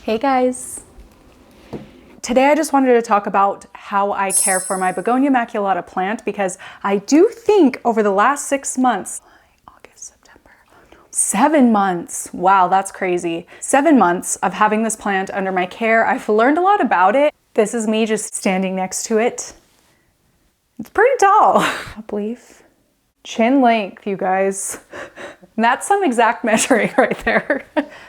Hey guys. Today I just wanted to talk about how I care for my Begonia maculata plant because I do think over the last 6 months, August, September, 7 months, wow, that's crazy. 7 months of having this plant under my care, I've learned a lot about it. This is me just standing next to it. It's pretty tall, I believe. Chin length, you guys. That's some exact measuring right there.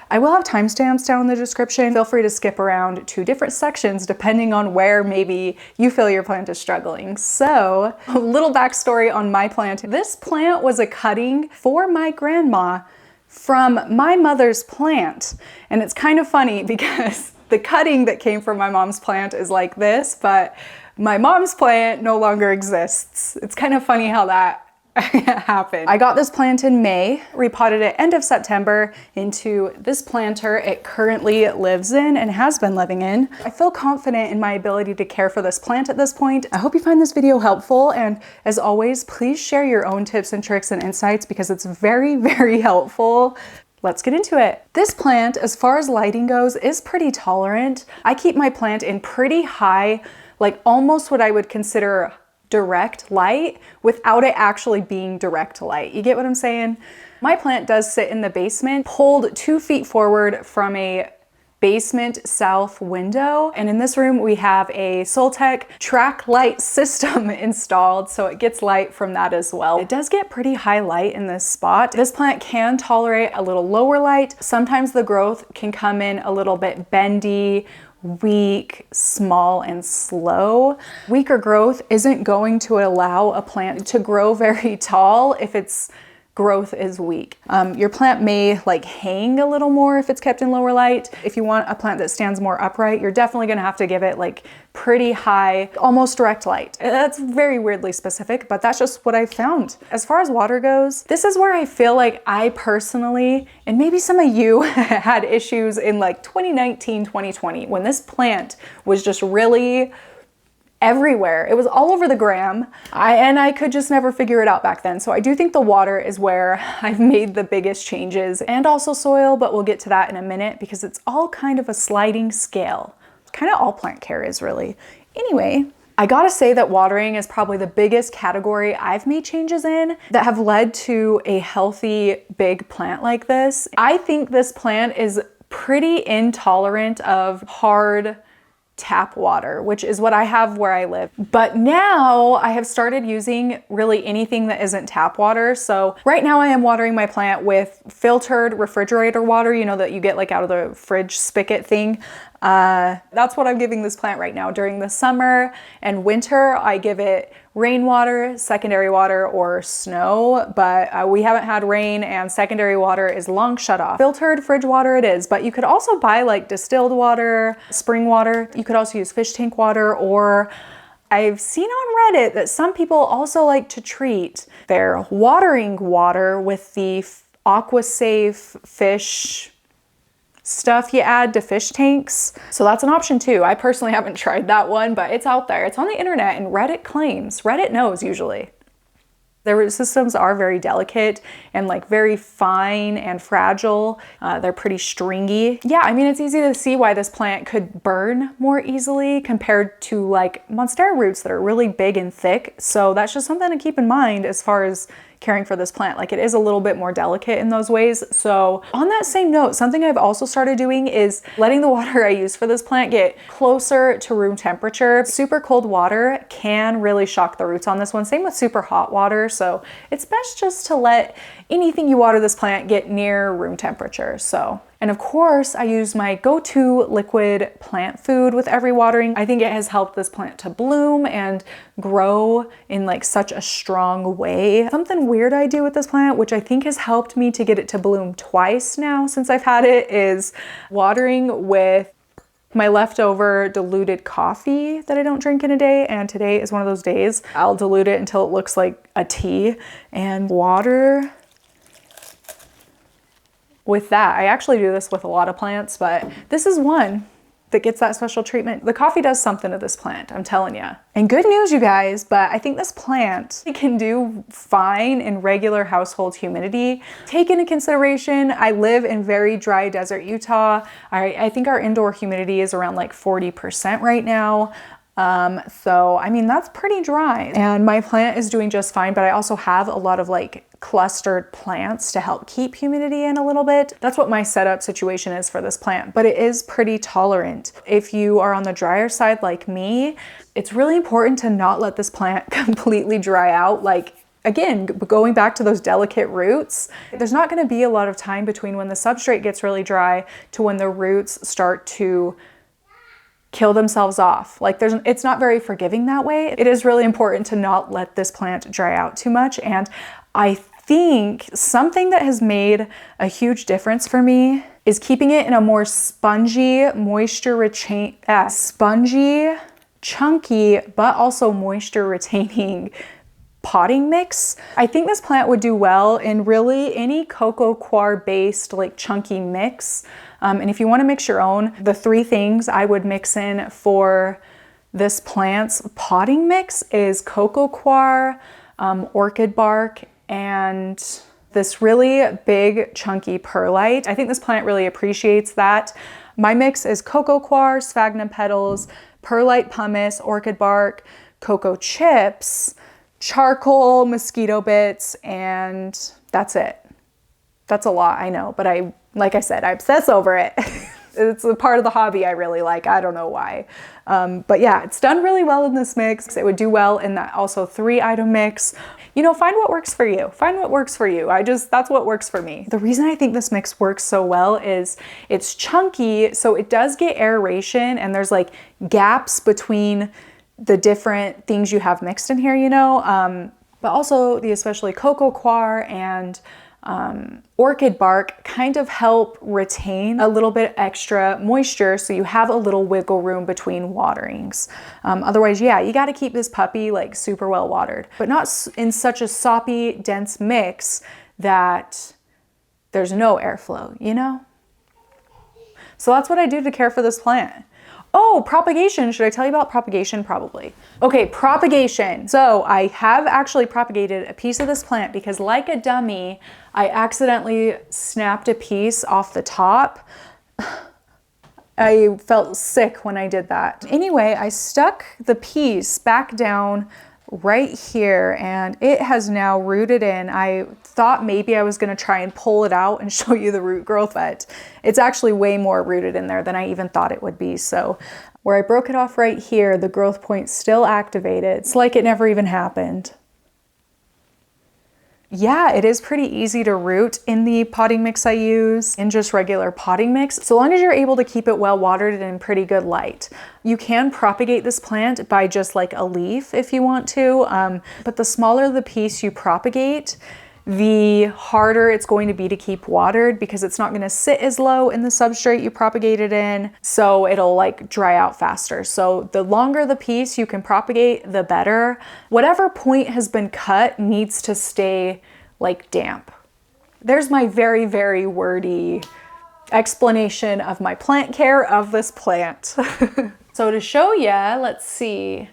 I will have timestamps down in the description. Feel free to skip around to different sections depending on where maybe you feel your plant is struggling. So, a little backstory on my plant. This plant was a cutting for my grandma from my mother's plant. And it's kind of funny because the cutting that came from my mom's plant is like this, but my mom's plant no longer exists. It's kind of funny how that happened. I got this plant in May, repotted it end of September into this planter it currently lives in and has been living in. I feel confident in my ability to care for this plant at this point. I hope you find this video helpful, and as always, please share your own tips and tricks and insights because it's very, very helpful. Let's get into it. This plant, as far as lighting goes, is pretty tolerant. I keep my plant in pretty high, like almost what I would consider direct light without it actually being direct light. You get what I'm saying? My plant does sit in the basement, pulled 2 feet forward from a basement south window. And in this room, we have a Soltech track light system installed, so it gets light from that as well. It does get pretty high light in this spot. This plant can tolerate a little lower light. Sometimes the growth can come in a little bit bendy, weak, small, and slow. Weaker growth isn't going to allow a plant to grow very tall if its growth is weak. Your plant may like hang a little more if it's kept in lower light. If you want a plant that stands more upright, you're definitely gonna have to give it like pretty high, almost direct light. That's very weirdly specific, but that's just what I found. As far as water goes, this is where I feel like I personally, and maybe some of you had issues in like 2019, 2020, when this plant was just really everywhere. It was all over the gram. I could just never figure it out back then. So I do think the water is where I've made the biggest changes, and also soil, but we'll get to that in a minute because it's all kind of a sliding scale. Kind of all plant care is really. Anyway, I gotta say that watering is probably the biggest category I've made changes in that have led to a healthy big plant like this. I think this plant is pretty intolerant of hard tap water, which is what I have where I live. But now I have started using really anything that isn't tap water. So right now I am watering my plant with filtered refrigerator water, you know, that you get like out of the fridge spigot thing. That's what I'm giving this plant right now. During the summer and winter, I give it rainwater, secondary water, or snow, but we haven't had rain and secondary water is long shut off. Filtered fridge water it is, but you could also buy like distilled water, spring water. You could also use fish tank water, or I've seen on Reddit that some people also like to treat their watering water with the AquaSafe fish stuff you add to fish tanks. So that's an option too. I personally haven't tried that one, but it's out there. It's on the internet and Reddit claims. Reddit knows usually. Their root systems are very delicate and like very fine and fragile. They're pretty stringy. Yeah, I mean, it's easy to see why this plant could burn more easily compared to like Monstera roots that are really big and thick. So that's just something to keep in mind as far as caring for this plant. Like, it is a little bit more delicate in those ways. So on that same note, something I've also started doing is letting the water I use for this plant get closer to room temperature. Super cold water can really shock the roots on this one. Same with super hot water. So it's best just to let anything you water this plant get near room temperature. And of course, I use my go-to liquid plant food with every watering. I think it has helped this plant to bloom and grow in like such a strong way. Something weird I do with this plant, which I think has helped me to get it to bloom twice now since I've had it, is watering with my leftover diluted coffee that I don't drink in a day. And today is one of those days. I'll dilute it until it looks like a tea and water with that. I actually do this with a lot of plants, but this is one that gets that special treatment. The coffee does something to this plant, I'm telling you. And good news, you guys, but I think this plant can do fine in regular household humidity. Take into consideration, I live in very dry desert Utah. I think our indoor humidity is around like 40% right now. So I mean, that's pretty dry, and my plant is doing just fine, but I also have a lot of like clustered plants to help keep humidity in a little bit. That's what my setup situation is for this plant, but it is pretty tolerant. If you are on the drier side like me, it's really important to not let this plant completely dry out. Like, again, going back to those delicate roots, there's not going to be a lot of time between when the substrate gets really dry to when the roots start to kill themselves off. Like it's not very forgiving that way. It is really important to not let this plant dry out too much. And I think something that has made a huge difference for me is keeping it in a more spongy, spongy, chunky, but also moisture retaining potting mix. I think this plant would do well in really any cocoa coir based like chunky mix. And if you want to mix your own, the 3 things I would mix in for this plant's potting mix is cocoa coir, orchid bark, and this really big chunky perlite. I think this plant really appreciates that. My mix is cocoa coir, sphagnum petals, perlite pumice, orchid bark, cocoa chips, charcoal, mosquito bits, and that's it. That's a lot, I know, but like I said, I obsess over it. It's a part of the hobby I really like. I don't know why. But yeah, it's done really well in this mix. It would do well in that also 3-item mix. You know, find what works for you. Find what works for you. That's what works for me. The reason I think this mix works so well is it's chunky, so it does get aeration, and there's like gaps between the different things you have mixed in here, you know? But also the especially cocoa coir and orchid bark kind of help retain a little bit extra moisture, so you have a little wiggle room between waterings. Otherwise, yeah, you got to keep this puppy like super well watered, but not in such a soppy, dense mix that there's no airflow, you know? So that's what I do to care for this plant. Oh, propagation. Should I tell you about propagation? Probably. Okay, propagation. So I have actually propagated a piece of this plant because, like a dummy, I accidentally snapped a piece off the top. I felt sick when I did that. Anyway, I stuck the piece back down right here, and it has now rooted in. I thought maybe I was going to try and pull it out and show you the root growth, but it's actually way more rooted in there than I even thought it would be. So where I broke it off right here, the growth point's still activated. It's like it never even happened. Yeah, it is pretty easy to root in the potting mix I use, in just regular potting mix, so long as you're able to keep it well watered and in pretty good light. You can propagate this plant by just like a leaf if you want to, but the smaller the piece you propagate, the harder it's going to be to keep watered because it's not going to sit as low in the substrate you propagated in, so it'll like dry out faster. So the longer the piece you can propagate, the better. Whatever point has been cut needs to stay like damp. There's my very, very wordy explanation of my plant care of this plant. So to show ya, let's see.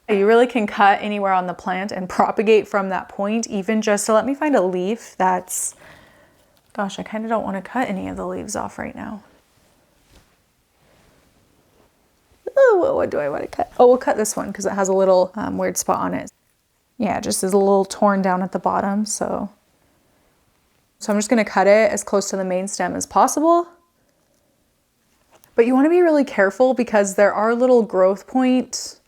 You really can cut anywhere on the plant and propagate from that point, even just to let me find a leaf that's, gosh, I kind of don't want to cut any of the leaves off right now. Oh, what do I want to cut? Oh, we'll cut this one because it has a little weird spot on it. Yeah, just is a little torn down at the bottom, so I'm just going to cut it as close to the main stem as possible. But you want to be really careful because there are little growth point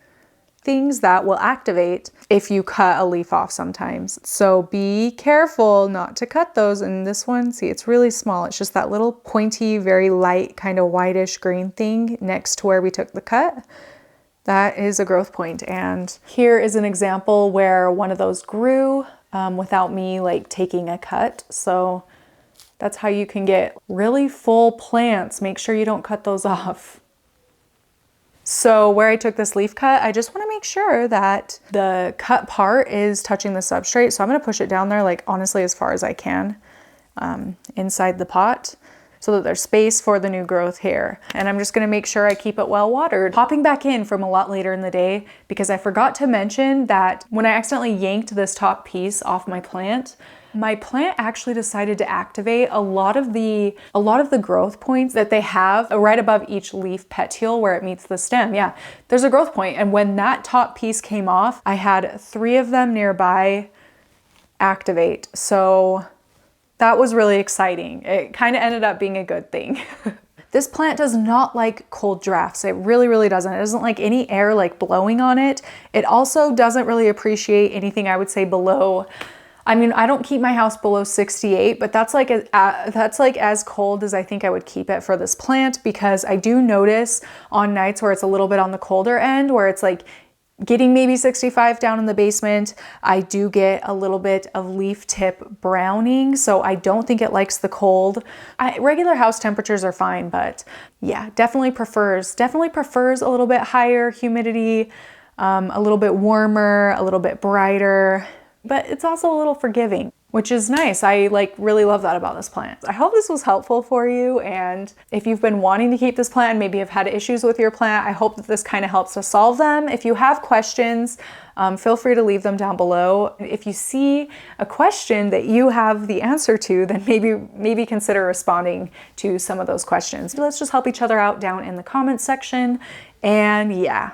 things that will activate if you cut a leaf off sometimes. So be careful not to cut those. And this one, see, it's really small. It's just that little pointy, very light, kind of whitish green thing next to where we took the cut. That is a growth point. And here is an example where one of those grew without me like taking a cut. So that's how you can get really full plants. Make sure you don't cut those off. So where I took this leaf cut, I just want to make sure that the cut part is touching the substrate. So I'm going to push it down there, like honestly, as far as I can inside the pot. so that there's space for the new growth here. And I'm just gonna make sure I keep it well watered. Hopping back in from a lot later in the day because I forgot to mention that when I accidentally yanked this top piece off my plant actually decided to activate a lot of the growth points that they have right above each leaf petiole where it meets the stem. Yeah, there's a growth point. And when that top piece came off, I had 3 of them nearby activate. So that was really exciting. It kind of ended up being a good thing. This plant does not like cold drafts. It really, really doesn't. It doesn't like any air like blowing on it. It also doesn't really appreciate anything I would say below. I mean, I don't keep my house below 68, but that's like as cold as I think I would keep it for this plant, because I do notice on nights where it's a little bit on the colder end, where it's like getting maybe 65 down in the basement, I do get a little bit of leaf tip browning. So I don't think it likes the cold. Regular house temperatures are fine, but yeah, definitely prefers a little bit higher humidity, a little bit warmer, a little bit brighter. But it's also a little forgiving, which is nice. I really love that about this plant. I hope this was helpful for you. And if you've been wanting to keep this plant and maybe have had issues with your plant, I hope that this kind of helps to solve them. If you have questions, feel free to leave them down below. If you see a question that you have the answer to, then maybe consider responding to some of those questions. Let's just help each other out down in the comments section. And yeah,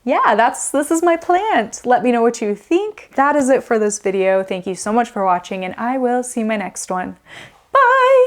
this is my plant. Let me know what you think. That is it for this video. Thank you so much for watching, and I will see you in my next one. Bye!